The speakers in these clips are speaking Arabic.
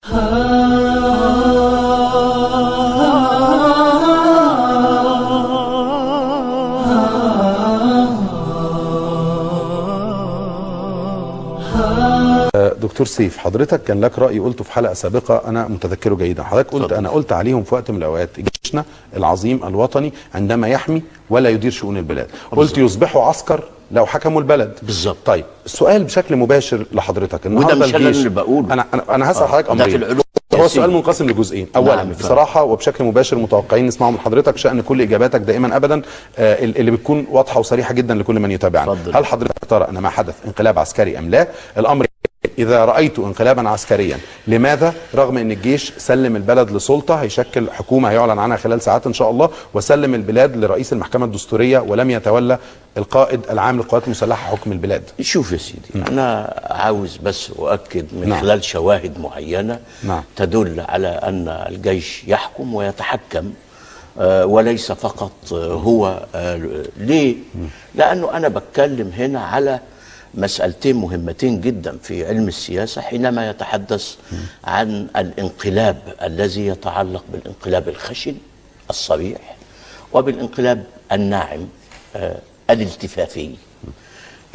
دكتور سيف، حضرتك كان لك رأي قلته في حلقة سابقة أنا متذكره جيدا. حضرتك قلت أنا قلت عليهم في وقت من الأوقات جيشنا العظيم الوطني عندما يحمي ولا يدير شؤون البلاد، قلت يصبحوا عسكر لو حكموا البلد. بالظبط. طيب السؤال بشكل مباشر لحضرتك النهارده وده مش الجيش اللي بقوله. أنا هسأل حضرتك أمرين. هو السؤال منقسم لجزئين. اولا نعم بصراحه وبشكل مباشر متوقعين نسمعه من حضرتك شأن كل اجاباتك دائما ابدا اللي بتكون واضحه وصريحه جدا لكل من يتابعنا. هل حضرتك ترى ان ما حدث انقلاب عسكري ام لا؟ الامر إذا رأيت انقلابا عسكريا لماذا رغم أن الجيش سلم البلد لسلطة هيشكل حكومة هيعلن عنها خلال ساعات إن شاء الله، وسلم البلاد لرئيس المحكمة الدستورية ولم يتولى القائد العام للقوات المسلحة حكم البلاد؟ شوف يا سيدي، أنا عاوز بس أؤكد من خلال شواهد معينة تدل على أن الجيش يحكم ويتحكم وليس فقط هو. ليه؟ لأنه أنا بتكلم هنا على مسألتين مهمتين جدا في علم السياسة حينما يتحدث عن الانقلاب الذي يتعلق بالانقلاب الخشن الصريح وبالانقلاب الناعم الالتفافي.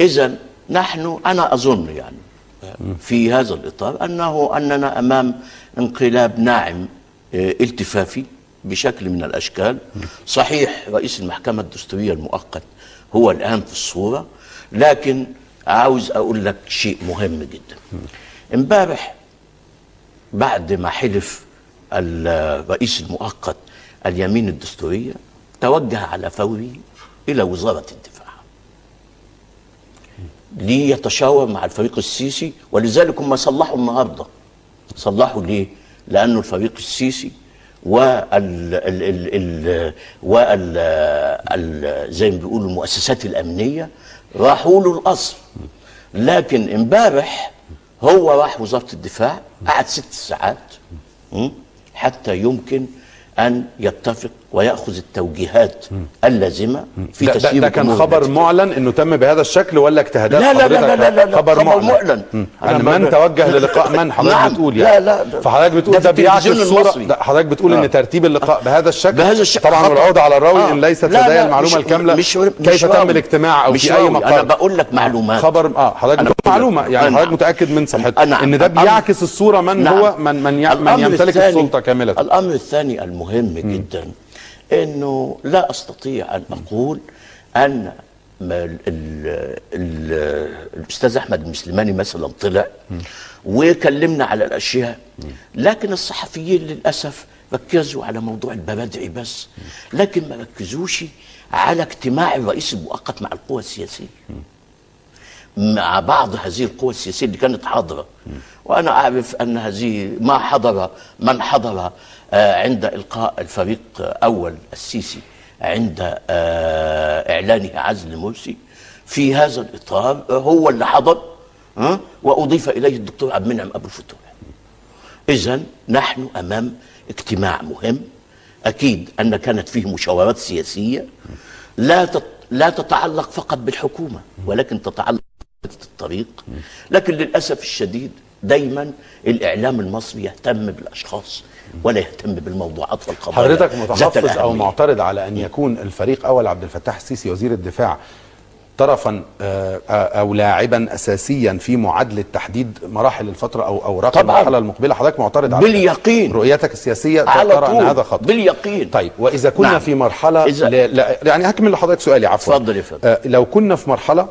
إذن نحن أنا أظن يعني في هذا الإطار أننا أمام انقلاب ناعم التفافي بشكل من الأشكال. صحيح رئيس المحكمة الدستورية المؤقت هو الآن في الصورة، لكن عاوز أقول لك شيء مهم جدا. امبارح بعد ما حلف الرئيس المؤقت اليمين الدستورية توجه على فوري إلى وزارة الدفاع ليتشاور مع الفريق السيسي، ولذلك هم صلحوا النهارده. صلحوا ليه؟ لأنه الفريق السيسي زي ما بيقولوا المؤسسات الأمنية راحوا له القصر. لكن امبارح هو راح وزارة الدفاع قعد 6 ساعات حتى يمكن أن يتفق ويأخذ التوجيهات اللازمة في تسيير. ده كان خبر معلن انه تم بهذا الشكل ولا اجتهادات حضرتك؟ لا خبر معلن. يعني من توجه للقاء من حضرتك نعم بتقول يعني لا فحضرتك بتقول ده بيعكس الصورة. حضرتك بتقول ان ترتيب اللقاء بهذا الشكل طبعا والعودة على الراوي ان ليست لدي المعلومة الكاملة كيف تم الاجتماع او في اي مقر. انا بقول لك معلومات خبر حضرتك بتقول معلومة يعني حضرتك متأكد من صحتها ان ده بيعكس الصورة من هو من يمتلك السلطة كاملة. الامر الثاني المهم جدا انه لا استطيع ان اقول ان الاستاذ احمد المسلماني مثلا طلع وكلمنا على الاشياء، لكن الصحفيين للاسف ركزوا على موضوع البرادعي بس، لكن ما ركزوش على اجتماع الرئيس المؤقت مع القوى السياسيه، مع بعض هذه القوى السياسيه اللي كانت حاضره. وانا اعرف ان هذه ما حضر من حضر عند إلقاء الفريق أول السيسي عند إعلانه عزل مرسي. في هذا الإطار هو اللي حضر وأضيف إليه الدكتور عبد المنعم أبو الفتوح. إذن نحن أمام اجتماع مهم، أكيد أن كانت فيه مشاورات سياسية لا تتعلق فقط بالحكومة ولكن تتعلق بالطريق. لكن للأسف الشديد دايما الإعلام المصري يهتم بالأشخاص ولا يهتم بالموضوعات والقضايا. حضرتك متحفظ او معترض على ان يكون الفريق اول عبد الفتاح السيسي وزير الدفاع طرفا او لاعبا اساسيا في معادله تحديد مراحل الفتره او اوراق المرحله المقبله؟ حضرتك معترض على باليقين رؤيتك السياسيه ترى ان هذا خطأ باليقين. طيب واذا كنا في مرحله يعني هكمل لحضرتك سؤالي عفوا. اتفضل يا فندم. لو كنا في مرحله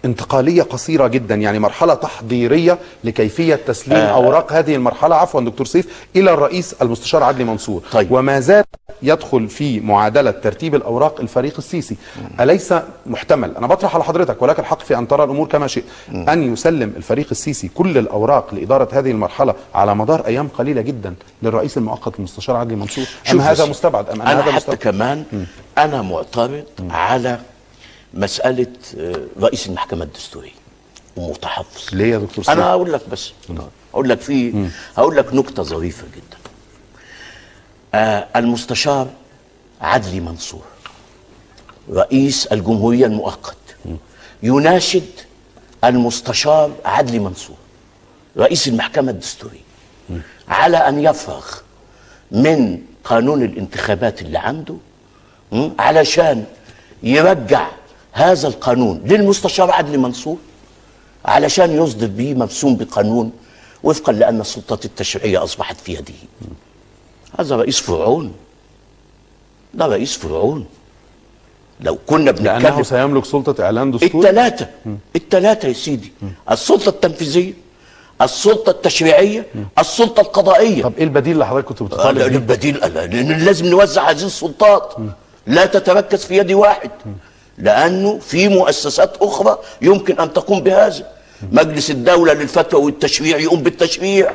انتقالية قصيرة جدا يعني مرحلة تحضيرية لكيفية تسليم أوراق هذه المرحلة عفوا دكتور سيف إلى الرئيس المستشار عدلي منصور. طيب. وما زال يدخل في معادلة ترتيب الأوراق الفريق السيسي، أليس محتمل، أنا بطرح على حضرتك ولكن الحق في أن ترى الأمور كما شئت، أن يسلم الفريق السيسي كل الأوراق لإدارة هذه المرحلة على مدار أيام قليلة جدا للرئيس المؤقت المستشار عدلي منصور؟ أم هذا مستبعد؟ أم أنا حتى كمان أنا معترض على مسألة رئيس المحكمة الدستورية ومتحفظ. ليه يا دكتور سيف؟ أنا هقول لك بس هقول لك نكتة ظريفة جدا. المستشار عدلي منصور رئيس الجمهورية المؤقت يناشد المستشار عدلي منصور رئيس المحكمة الدستورية على أن يفرغ من قانون الانتخابات اللي عنده علشان يرجع هذا القانون للمستشار عدلي منصور علشان يصدر به مرسوم بقانون وفقا لأن السلطة التشريعية أصبحت في يده. هذا رئيس فرعون، ده رئيس فرعون. لو كنا بنتكلم لأنه سيملك سلطة إعلان دستوري. الثلاثة يا سيدي، السلطة التنفيذية، السلطة التشريعية، السلطة القضائية. طب إيه البديل اللي حضرتك كنت بتطالب بيه؟ البديل لأن لازم نوزع هذه السلطات، لا تتركز في يد واحد، لأنه في مؤسسات أخرى يمكن أن تقوم بهذا. مجلس الدولة للفتوى والتشريع يقوم بالتشريع،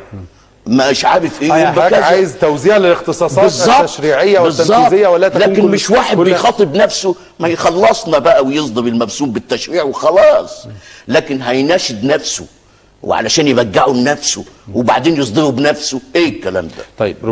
مش عارف ايه. حضرتك عايز توزيع الاختصاصات التشريعيه والتنفيذيه، ولا تكون لكن مش واحد بيخاطب نفسه ما يخلصنا بقى ويصدر المرسوم بالتشريع وخلاص، لكن هيناشد نفسه وعلشان يرجعه لنفسه وبعدين يصدره بنفسه. ايه الكلام ده؟ طيب